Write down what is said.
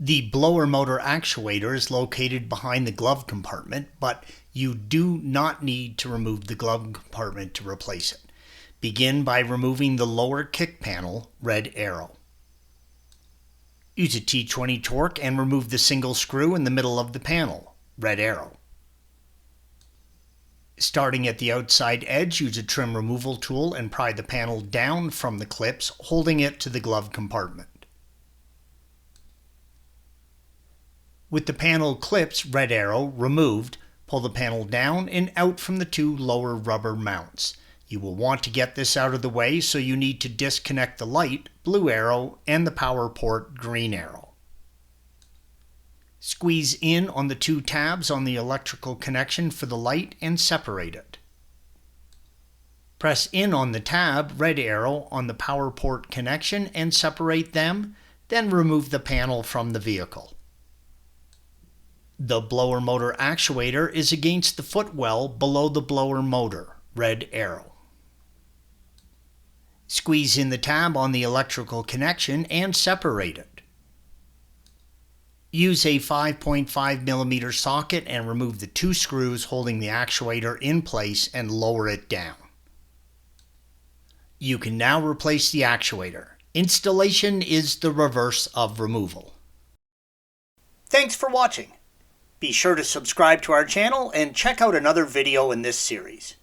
The blower motor actuator is located behind the glove compartment, but you do not need to remove the glove compartment to replace it. Begin by removing the lower kick panel, red arrow. Use a T20 Torx and remove the single screw in the middle of the panel, red arrow. Starting at the outside edge, use a trim removal tool and pry the panel down from the clips, holding it to the glove compartment. With the panel clips, red arrow, removed, pull the panel down and out from the two lower rubber mounts. You will want to get this out of the way, so you need to disconnect the light, blue arrow, and the power port, green arrow. Squeeze in on the two tabs on the electrical connection for the light and separate it. Press in on the tab, red arrow, on the power port connection and separate them, then remove the panel from the vehicle. The blower motor actuator is against the footwell below the blower motor, red arrow. Squeeze in the tab on the electrical connection and separate it. Use a 5.5mm socket and remove the two screws holding the actuator in place and lower it down. You can now replace the actuator. Installation is the reverse of removal. Thanks for watching. Be sure to subscribe to our channel and check out another video in this series.